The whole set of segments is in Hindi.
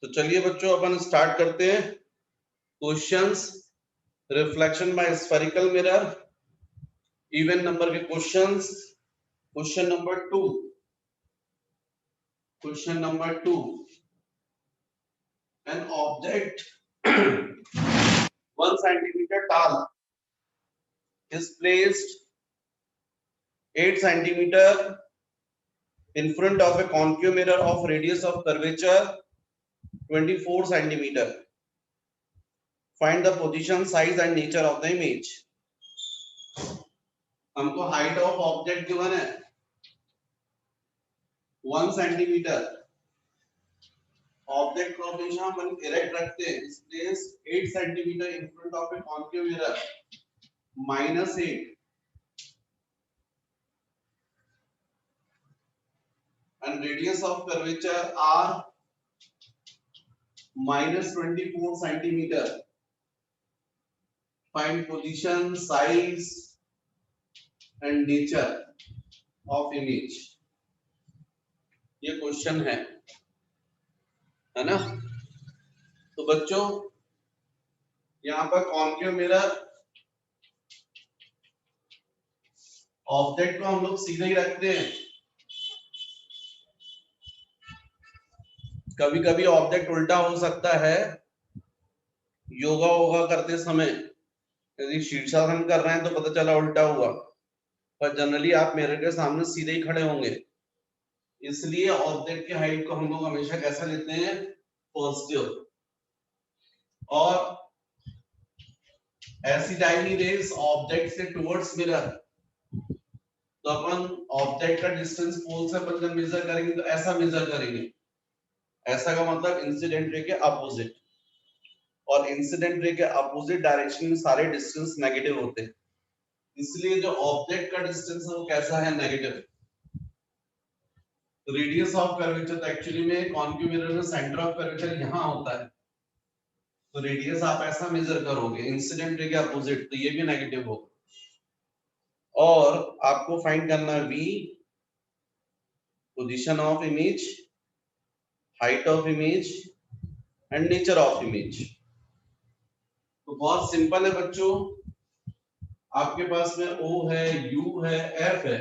तो चलिए बच्चों अपन स्टार्ट करते हैं questions. Reflection by spherical mirror, even number के questions. Question number 2, question number 2, an object 1 centimeter tall is placed 8 centimeter in front of a concave mirror of radius of curvature 24 centimeter. Find the position, size and nature of the image. हमको हाइट ऑफ ऑब्जेक्ट गिवन है 1 सेंटीमीटर। ऑब्जेक्ट को हमेशा हम इरेक्ट रखते हैं, place 8 centimetre in front of a concave mirror -8 and radius of curvature r -24 centimeter. Find position, size and nature of image. ये क्वेश्चन है ना। तो बच्चों यहाँ पर कॉन्केव मिरर ऑब्जेक्ट को हम लोग सीधे ही रखते हैं। कभी कभी ऑब्जेक्ट उल्टा हो सकता है, योगा वोगा करते समय यदि शीर्षासन कर रहे हैं तो पता चला उल्टा हुआ, पर जनरली आप मिरर के सामने सीधे ही खड़े होंगे। इसलिए ऑब्जेक्ट की हाइट को हम लोग हमेशा कैसा लेते हैं, पॉजिटिव। और ऐसी डायनी रेस ऑब्जेक्ट से टुवर्ड्स मिरर, तो अपन ऑब्जेक्ट का डिस्टेंस पोल से अपन जब मेजर करेंगे तो ऐसा मेजर करेंगे। ऐसा का मतलब इंसिडेंट रे के अपोजिट, और इंसिडेंट रे के अपोजिट डायरेक्शन में सारे डिस्टेंस नेगेटिव होते हैं। इसलिए जो ऑब्जेक्ट का डिस्टेंस है वो कैसा है, नेगेटिव। रेडियस ऑफ कर्वेचर, तो एक्चुअली में कॉन्केव मिरर में सेंटर ऑफ कर्वेचर यहाँ होता है, तो रेडियस आप ऐसा मेजर करोगे इंसिडेंट रे के अपोजिट, तो ये भी नेगेटिव होगा। और आपको फाइंड करना है v, position of image, height of image and nature of image. तो बहुत सिंपल है बच्चों, आपके पास में O है, U है, F है।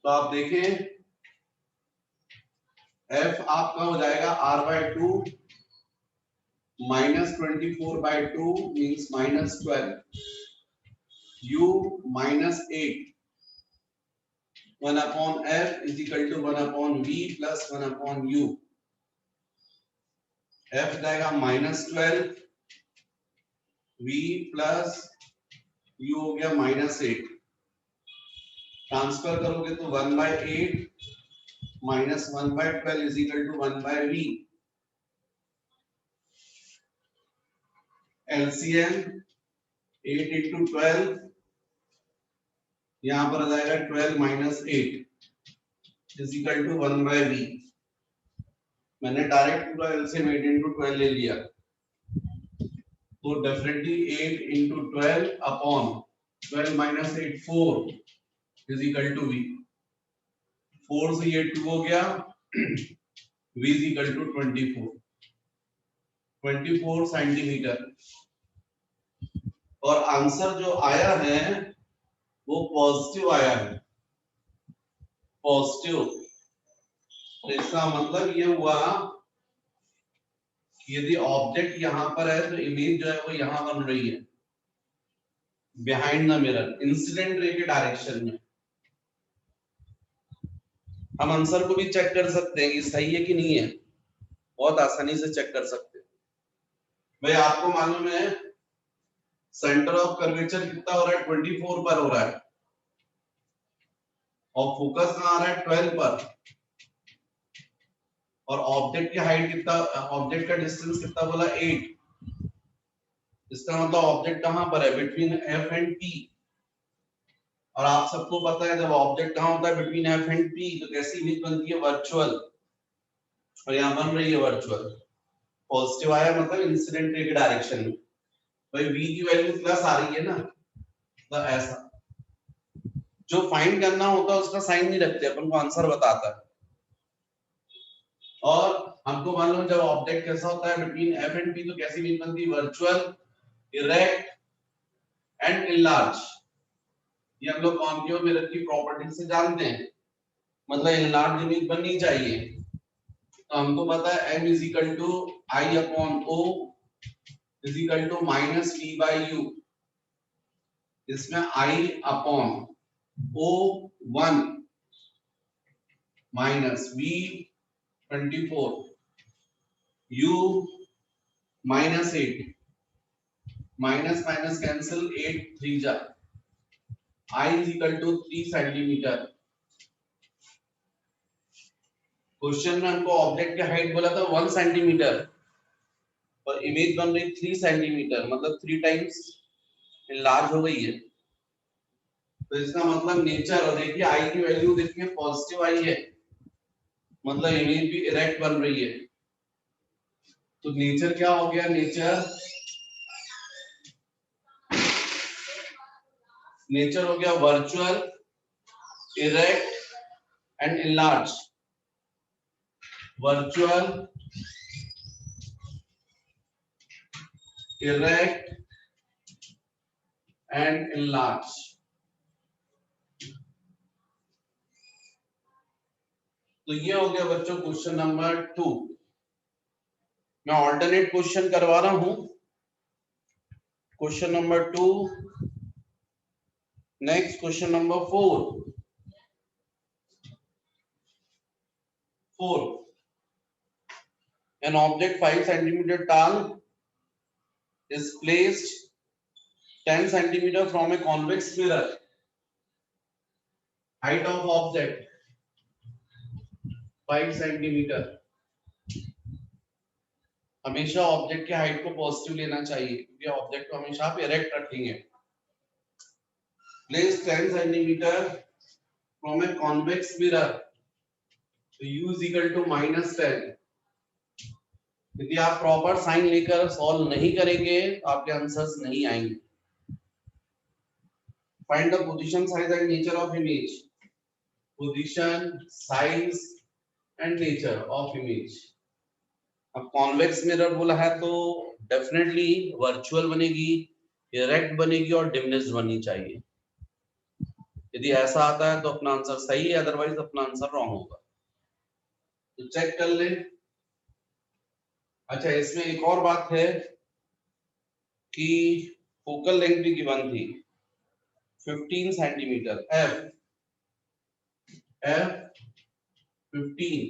तो आप देखें F आपका हो जाएगा r/2 -24/2 means -12, U -8, 1/F is equal to 1/V plus 1/U। F जाएगा -12, V प्लस U हो गया -8। ट्रांसफर करोगे तो 1/8 minus 1/12 is equal to 1/V। LCM 8 into 12, यहाँ पर आ जाएगा 12 minus 8 is equal to 1/V। मैंने डायरेक्ट पूरा LCM 8 into 12 ले लिया, तो definitely 8 into 12 upon 12 minus 8 4 is equal to V। 4 से ये 2 हो गया, V is equal to 24 centimetre. और आंसर जो आया है वो पॉजिटिव आया है, पॉजिटिव। तो इसका मतलब ये हुआ कि यदि ऑब्जेक्ट यहां पर है तो इमेज जो है वो यहां बन रही है, behind the mirror, incident ray के डायरेक्शन में। हम आंसर को भी चेक कर सकते हैं कि सही है कि नहीं है, बहुत आसानी से चेक कर सकते हैं। भाई आपको मालूम है सेंटर ऑफ कर्वेचर कितना हो रहा है, 24 पर हो रहा है, और फोकस कहां आ रहा है, 12 पर। और ऑब्जेक्ट की हाइट कितना, ऑब्जेक्ट का डिस्टेंस कितना बोला, 8। इसका मतलब ऑब्जेक्ट कहां पर है, बिटवीन F एंड P। और आप सबको पता है जब ऑब्जेक्ट कहां होता है, बिटवीन F एंड P, तो कैसी इमेज बनती है, वर्चुअल। और यहाँ बन रही है वर्चुअल। पॉजिटिव आया मतलब इंसिडेंट रे के डायरेक्शन में। भाई V की वैल्यू प्लस आ रही है ना, तो ऐसा जो फाइंड करना होता है उसका साइन नहीं रखते, अपन को आंसर बताता है। और हमको मालूम जब ऑब्जेक्ट कैसा होता है बिटवीन एफ एंड पी तो कैसी इमेज बनती है, वर्चुअल, इरेक्ट एंड इनलार्ज। ये हम लोग कॉन्केव मिरर की प्रॉपर्टी से जानते हैं, मतलब इनलार्ज इमेज बननी चाहिए। तो हमको पता है m is equal to I upon O is equal to minus V by U. इसमें I upon O 1 minus V 24 U minus 8, minus minus cancel, 8 3 जा, I is equal to 3 centimetre. Question में हमको ऑब्जेक्ट की हाइट बोला था 1 सेंटीमीटर और इमेज बन रही 3 सेंटीमीटर, मतलब 3 टाइम्स लार्ज हो गई है। तो इसका मतलब नेचर, और देखिए आई की वैल्यू देखिए पॉजिटिव आई है, मतलब इमेज भी इरेक्ट बन रही है। तो नेचर क्या हो गया, नेचर हो गया virtual, erect and enlarge. Virtual, erect and enlarge. तो ये हो गया बच्चों क्वेश्चन नंबर 2। मैं ऑल्टरनेट क्वेश्चन करवा रहा हूं। Question number 2, next question number 4। An object 5 centimeter tall is placed 10 centimeter from a convex mirror. Height of object 5 centimeter. हमेशा ऑब्जेक्ट की हाइट को पॉजिटिव लेना चाहिए क्योंकि ऑब्जेक्ट को हमेशा आप इरेक्ट रखेंगे। Place 10 centimeter from a convex mirror. So u is equal to -10. यदि आप प्रॉपर साइन लेकर सॉल्व नहीं करेंगे तो आपके आंसर्स नहीं आएंगे। Find the position, size and nature of image. Position, size and nature of image. अब कॉन्वेक्स मिरर बोला है तो डेफिनेटली वर्चुअल बनेगी, इरेक्ट बनेगी और डिमनेस बननी चाहिए। यदि ऐसा आता है तो अपना आंसर सही है, अदरवाइज अपना आंसर रॉन्ग होगा। तो चेक कर ले। अच्छा, इसमें एक और बात है कि फोकल लेंथ भी गिवन थी 15 सेंटीमीटर, एफ 15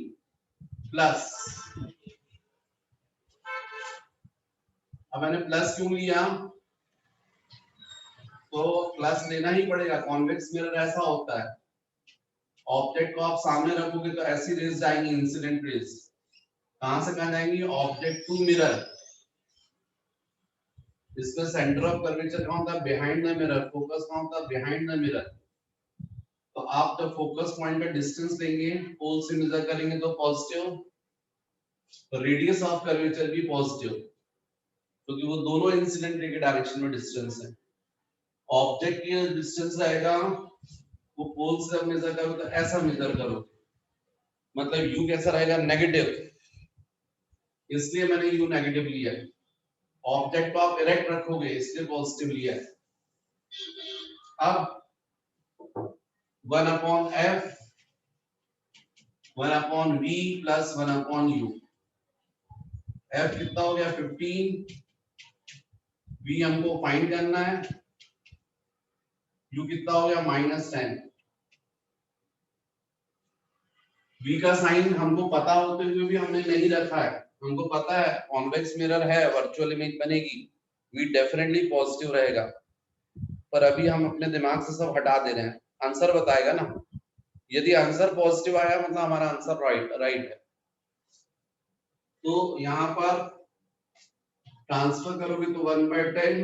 प्लस। अब मैंने प्लस क्यों लिया, तो प्लस लेना ही पड़ेगा। कॉन्वेक्स मिरर ऐसा होता है, ऑब्जेक्ट को आप सामने रखोगे तो ऐसी रेज जाएंगी, इंसिडेंट रेज। कहां से कहां जाएंगी, ऑब्जेक्ट टू मिरर। इसका सेंटर ऑफ कर्वेचर कहां होता है, बिहाइंड द मिरर। फोकस कहां होता है, बिहाइंड द मिरर। तो आप जब फोकस पॉइंट का डिस्टेंस लेंगे, पोल से मेजर करेंगे तो पॉजिटिव, तो रेडियस ऑफ कर्वेचर भी पॉजिटिव, क्योंकि तो वो दोनों इंसिडेंट रे के डायरेक्शन में डिस्टेंस है। ऑब्जेक्ट की डिस्टेंस आएगा, वो पोल से जब मेजर करो तो ऐसा मेजर करो, मतलब यू कैसा रहेगा, नेगेटिव, इसलिए मैंने यू नेगेटिव लिया। ऑब्जेक्ट को आप इरेक्ट रखोगे इसलिए पॉजिटिव लिया है। अब 1 upon F 1 upon V plus 1 upon U. F कितना हो गया 15, वी हमको फाइंड करना है, यू कितना हो गया -10। वी का साइन हमको पता होते हुए भी हमने नहीं रखा है। हमको पता है कॉन्वेक्स मिरर है, वर्चुअल इमेज बनेगी, वी डेफिनेटली पॉजिटिव रहेगा, पर अभी हम अपने दिमाग से सब हटा दे रहे हैं। आंसर बताएगा ना, यदि आंसर पॉजिटिव आया मतलब हमारा आंसर राइट है। तो यहाँ पर ट्रांसफर करोगे तो 1/10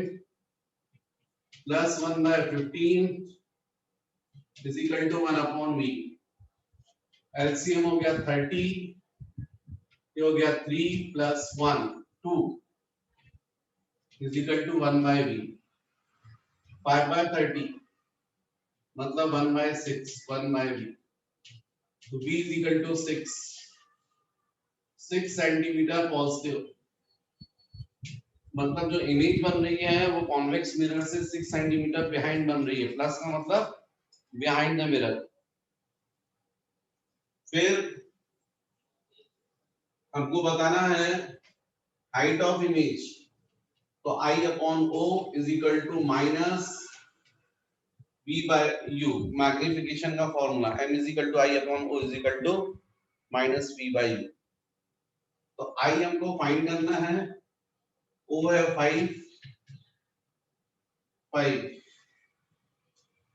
plus 1/15 is equal to 1 upon V. LCM हो गया 30, ये हो गया 3 plus 1 2 is equal to 1/v। 5/30 मतलब 1/6, 1/v। तो v is equal to 6। 6 centimetre positive, मतलब जो इमेज बन रही है वो कॉन्वेक्स मिरर से 6 सेंटीमीटर बिहाइंड बन रही है। प्लस का मतलब बिहाइंड द मिरर। फिर हमको बताना है हाइट ऑफ इमेज, तो I upon O is equal to minus v by u, magnification का formula m is equal to I upon o is equal to minus v by u। तो i हमको फाइंड करना है, o है 5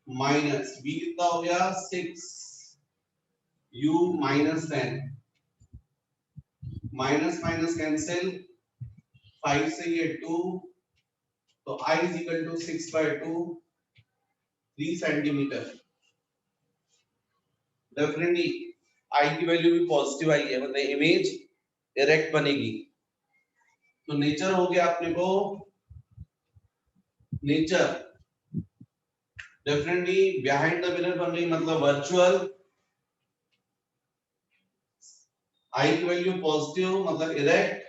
माइनस v कितना हो गया 6, u minus 10, minus minus cancel, 5 से ये 2, तो i is equal to 6 by 2, 3 centimetre. Definitely i की वैल्यू भी पॉजिटिव आई है, मतलब इमेज इरेक्ट बनेगी। तो नेचर हो गया अपने को, nature definitely behind the mirror बन रही, मतलब वर्चुअल। आई की वैल्यू पॉजिटिव मतलब इरेक्ट,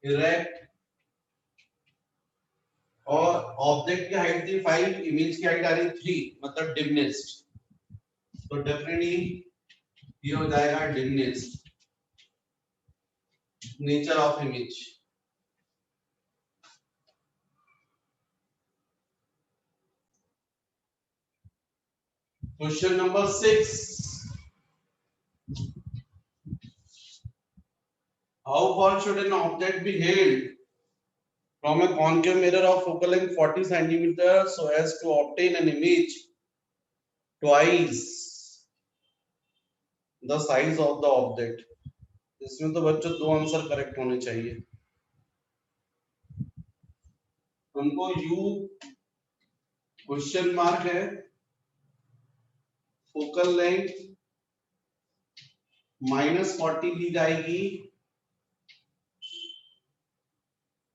इरेक्ट, और ऑब्जेक्ट की हाइट थी 5, इमेज की हाइट आ रही 3, मतलब डिमनेस्ड। तो डेफिनेटली ये हो जाएगा diminished, nature of image. Question number 6, how far should an object be held from a concave mirror of focal length 40 cm so as to obtain an image twice the size of the object? इसमें तो बच्चों दो आंसर करेक्ट होने चाहिए। हमको u क्वेश्चन मार्क है, फोकल लेंथ -40 ली जाएगी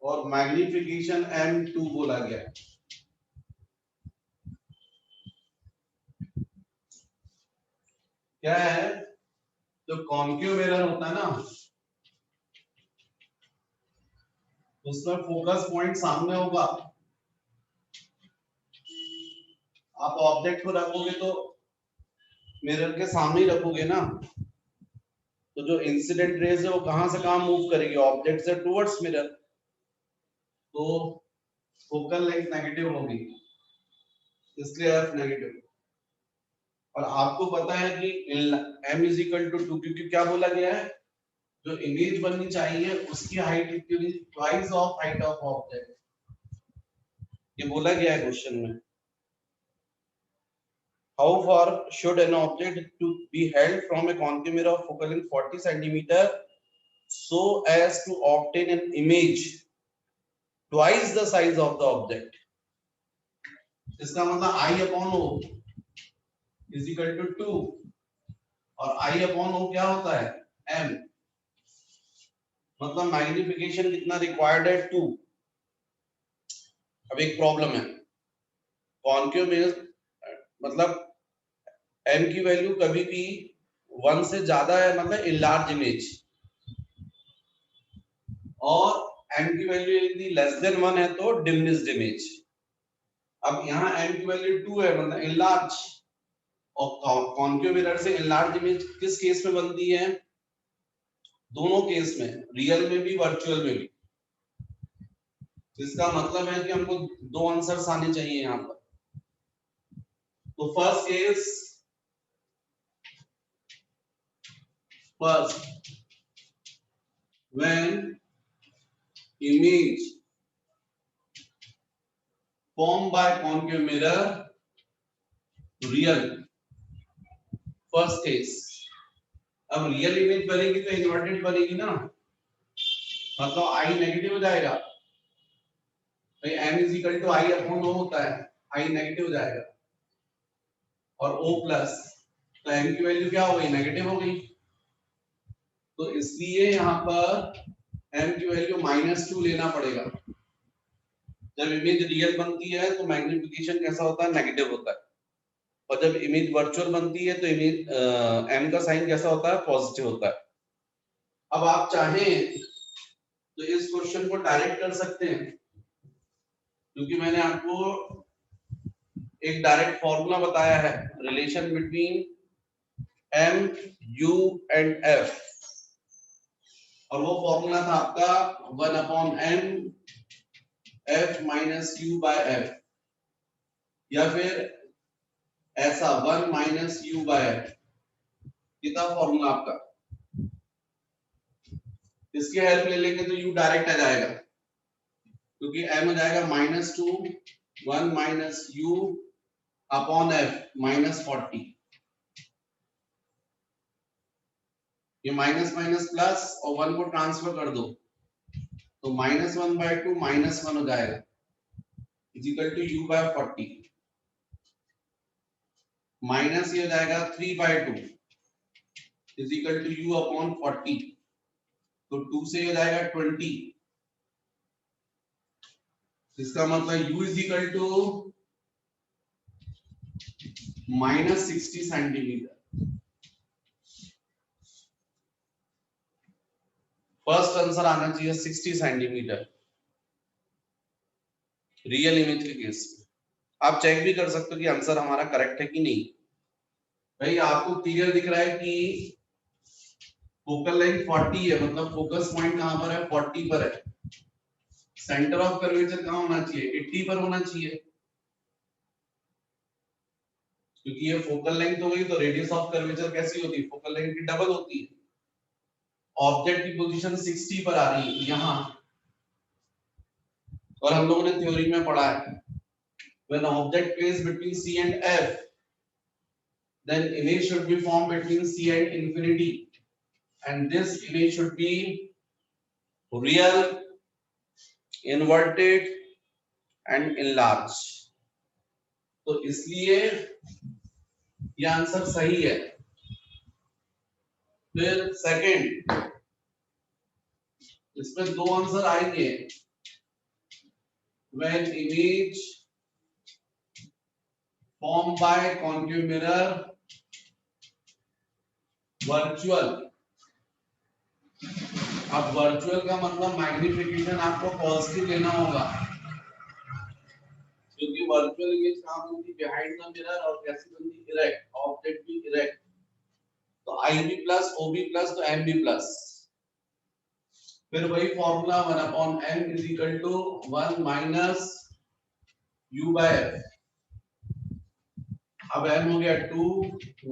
और मैग्निफिकेशन m2 बोला गया। क्या है, जो कॉन्केव मिरर होता है ना, उसमें फोकस पॉइंट सामने होगा। आप ऑब्जेक्ट को रखोगे तो मिरर के सामने ही रखोगे ना, तो जो इंसिडेंट रेज है वो कहां से कहां मूव करेगी, ऑब्जेक्ट से टुवर्ड्स मिरर, तो फोकल लेंथ नेगेटिव होगी, इसलिए एफ नेगेटिव। और आपको पता है कि m इज इक्वल टू 2, क्योंकि क्या बोला गया है, जो इमेज बननी चाहिए उसकी हाइट कितनी होगी, twice of height of object, ये बोला गया है क्वेश्चन में। How far should an object to be held from a concave mirror of focal length 40 cm so as to obtain an image twice the size of the object? इसका मतलब I upon O is equal to 2, और I upon O क्या होता है M, मतलब मैग्निफिकेशन कितना रिक्वायर्ड है 2। अब एक प्रॉब्लम है, कॉन्केव मिरर मतलब m की वैल्यू कभी भी 1 से ज्यादा है, मतलब इनलार्ज इमेज, और m की वैल्यू यदि लेस देन 1 है तो डिमिनिश्ड इमेज। अब यहाँ m की वैल्यू 2 है, मतलब इनलार्ज, और कॉन्केव मिरर से इनलार्ज इमेज किस केस में बनती है, दोनों केस में, रियल में भी वर्चुअल में भी। इसका मतलब है कि हमको दो आंसर्स आने चाहिए यहाँ पर। तो first case, first when image formed by concave mirror real, first case। अब रियल इमेज बनेगी तो इन्वर्टेड बनेगी ना, मतलब आई नेगेटिव हो जाएगा, भाई m is equal to I upon O होता है, आई नेगेटिव हो जाएगा, और o प्लस, तो m की वैल्यू क्या हो गई, नेगेटिव हो गई। तो इसलिए यहाँ पर m की वैल्यू -2 लेना पड़ेगा। जब इमेज रियल बनती है तो मैग्निफिकेशन कैसा होता है, नेगेटिव होता है, और जब इमेज वर्चुअल बनती है तो इमेज m का साइन कैसा होता है, पॉजिटिव होता है। अब आप चाहें तो इस क्वेश्चन को डायरेक्ट कर सकते हैं, क्योंकि मैंने आपको एक डायरेक्ट फॉर्मूला बताया है, relation between M U and F, और वो फॉर्मूला था आपका 1/n F minus U by F, या फिर ऐसा 1 माइनस यू बाय एफ। कितना फॉर्मूला आपका, इसकी हेल्प ले लेंगे तो यू डायरेक्ट आ जाएगा, क्योंकि m हो जाएगा -2 1 माइनस यू अपॉन एफ -40। ये माइनस माइनस प्लस और 1 को ट्रांसफर कर दो तो -1/2 -1 हो जाएगा is equal to u by 40, minus ये हो जाएगा 3/2 is equal to u upon 40, तो 2 से हो जाएगा 20, इसका मतलब u is equal to -60 centimetre. First answer आना चाहिए 60 सेंटीमीटर रियल इमेज के केस में। आप चेक भी कर सकते हो कि आंसर हमारा करेक्ट है कि नहीं। भाई आपको क्लियर दिख रहा है कि फोकल लेंथ 40 है, मतलब फोकस पॉइंट कहां पर है, 40 पर है। सेंटर ऑफ कर्वेचर कहां होना चाहिए, 80 पर होना चाहिए, क्योंकि ये फोकल लेंथ हो गई तो रेडियस ऑफ कर्वेचर कैसी होती है, फोकल लेंथ की डबल होती है। ऑब्जेक्ट की पोजीशन 60 पर आ रही है यहां, और हम लोगों ने थ्योरी में पढ़ा है when object placed between C and F, then image should be formed between C and infinity, and this image should be real, inverted and enlarged। तो इसलिए ये आंसर सही है। फिर सेकंड, इसमें दो आंसर आएंगे, when image formed by concave mirror virtual। अब वर्चुअल का मतलब मैग्निफिकेशन आपको पॉजिटिव लेना होगा, क्योंकि वर्चुअल इमेज कहां बनती, बिहाइंड द मिरर, और कैसी बनती, इरेक्ट, ऑब्जेक्ट भी इरेक्ट। तो IB प्लस OB प्लस तो MB प्लस, फिर वही formula 1/m is equal to 1 minus u by f। अब m हो गया 2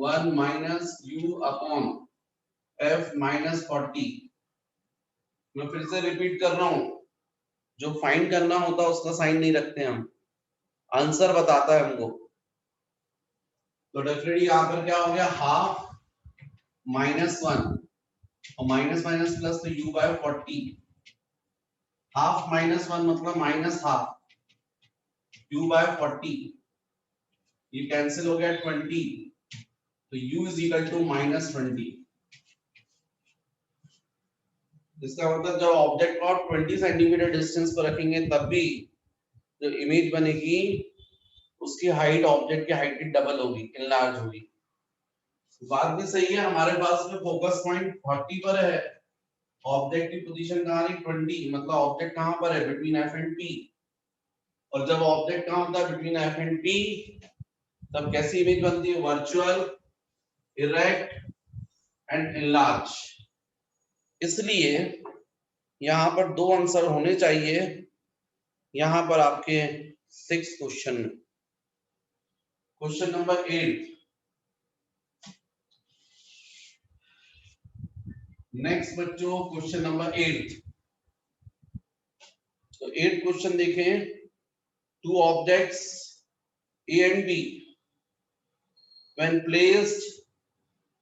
1 माइनस u अपॉन f -40। मैं फिर से रिपीट कर रहा हूं, जो फाइंड करना होता है उसका साइन नहीं रखते हम, आंसर बताता है हमको। तो डेफिनेटली यहां पर क्या हो गया, हाफ -1 और माइनस माइनस प्लस तो u बाय 40, हाफ -1 मतलब माइनस हाफ, u बाय 40, ये कैंसिल हो गया 20, तो u इज इक्वल टू -20। इसका मतलब जब ऑब्जेक्ट को 20 सेंटीमीटर डिस्टेंस पर रखेंगे तब भी जो इमेज बनेगी उसकी हाइट ऑब्जेक्ट की हाइट की डबल होगी, इनलार्ज होगी। बात भी सही है, हमारे पास में फोकस पॉइंट 40 पर है, ऑब्जेक्ट की पोजीशन कहां है, 20, मतलब ऑब्जेक्ट कहां पर है, बिटवीन एफ एंड पी। और जब ऑब्जेक्ट कहां होता है, बिटवीन एफ एंड पी, तब कैसी इमेज बनती है, वर्चुअल, इरेक्ट एंड इनलार्ज। इसलिए यहां पर दो आंसर होने चाहिए यहां पर आपके 6 क्वेश्चन में। क्वेश्चन नंबर 8, नेक्स्ट बच्चों क्वेश्चन नंबर 8। तो 8 क्वेश्चन देखें, two objects A and B when placed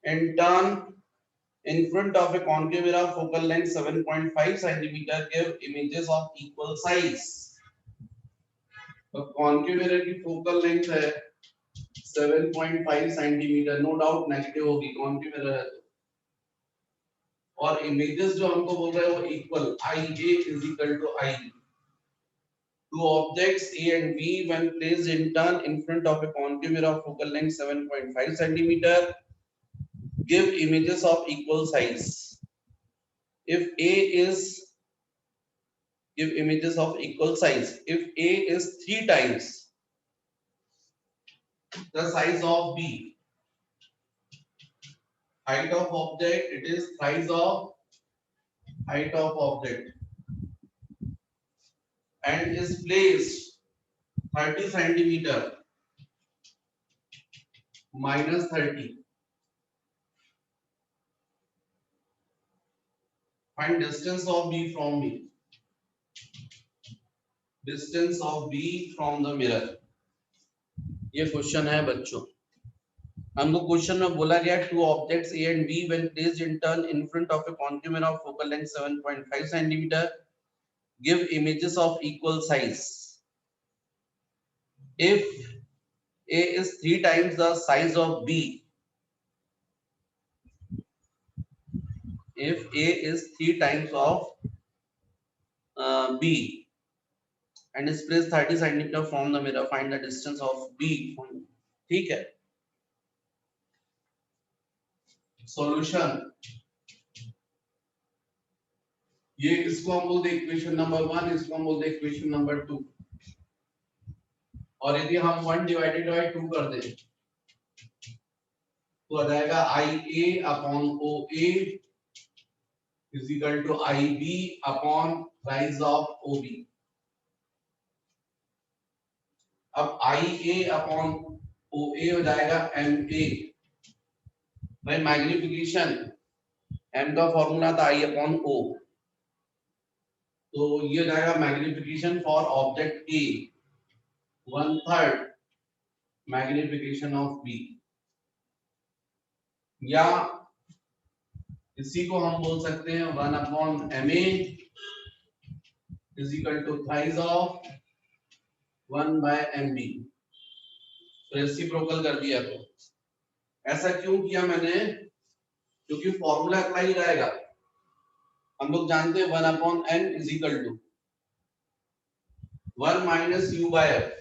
in turn in front of a concave mirror focal length 7.5 centimeter give images of equal size। तो concave mirror की focal length है 7.5 सेंटीमीटर, नो डाउट नेगेटिव होगी, concave mirror है तो। और इमेजेस जो हमको बोल रहे हैं वो equal, IJ is equal to I। Two objects A and B when placed in turn in front of a concave mirror of focal length 7.5 centimeter give images of equal size। if A is, give images of equal size. If A is 3 times the size of B, height of object, it is size of height of object, and is placed 30 centimeter minus 30. Find distance of B from me. Distance of B from the mirror. ये क्वेश्चन है बच्चों. हमको क्वेश्चन में बोला गया two objects A and B when placed in turn in front of a container of focal length 7.5 centimeter, give images of equal size. If A is 3 times the size of B, if A is 3 times of B and is placed 30 centimeter from the mirror, find the distance of B. ठीक है. Solution. ये इसको हम बोलते इक्वेशन नंबर 1, इसको हम बोलते इक्वेशन नंबर 2. और यदि हम 1 डिवाइडेड बाय 2 कर दें तो आ जाएगा IA upon OA is equal to IB upon rise of OB. अब IA अपॉन OA हो जाएगा MA. भाई मैग्निफिकेशन M का फॉर्मूला था I अपॉन O, तो ये हो जाएगा magnification for object A 1/3 magnification of B. या इसी को हम बोल सकते हैं 1 upon MA is equal to thrice of 1 by MB. Reciprocal कर दिया. तो ऐसा क्यों किया मैंने? क्योंकि फॉर्मूला अप्लाई रहेगा. हम लोग जानते हैं 1 upon n is equal to 1 minus u by f.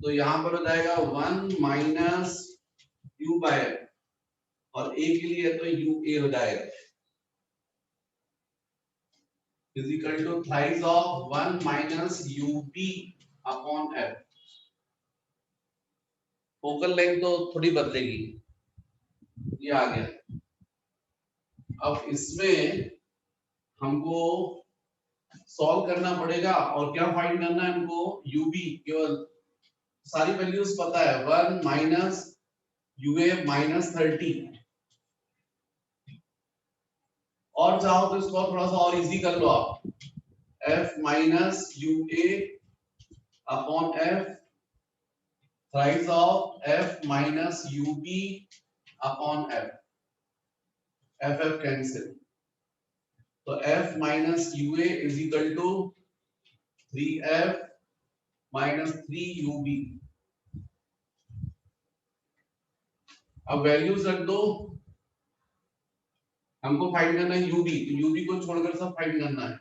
तो यहां पर हो जाएगा 1 माइनस u बाय f और a के लिए तो ua हो जाएगा is equal to thrice of 1 minus ub upon f. Focal length तो थोड़ी बदलेगी. ये आ गया. अब इसमें हमको सॉल्व करना पड़ेगा और क्या फाइंड करना है हमको? ub. केवल सारी वैल्यूज पता है. 1 माइनस ua माइनस 30. और चाहो तो इसको थोड़ा सा और इजी कर लो आप. f minus ua upon f rise of f minus ub upon f. f cancel. तो f minus ua is equal to 3f minus 3ub. अब वैल्यूज रख दो. हमको फाइंड करना है ub, तो ub को छोड़कर सब फाइंड करना है.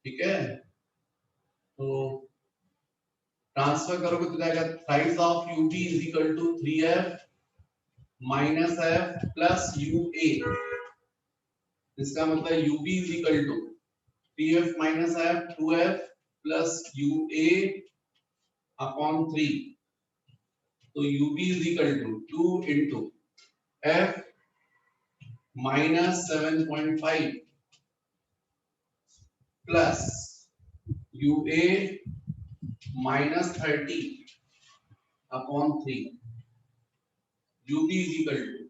ठीक है. तो ट्रांसफर करोगे तो जाएगा thrice of ub is equal to 3f minus f plus ua. इसका मतलब ub is equal to 3f minus f 2f plus ua upon 3. तो ub is equal to 2 into f minus 7.5 plus ua minus 30 upon 3. ub is equal to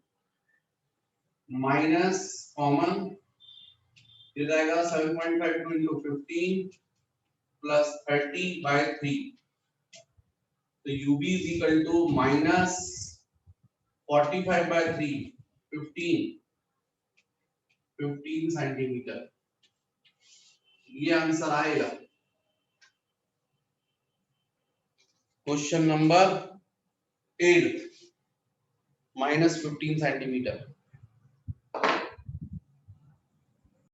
minus common ये जाएगा 7.5 इंटू 15 प्लस 30 बाय 3. तो ub is equal to minus 45 by 3 15 centimetre. ये आंसर आएगा. Question number 8 minus 15 centimetre.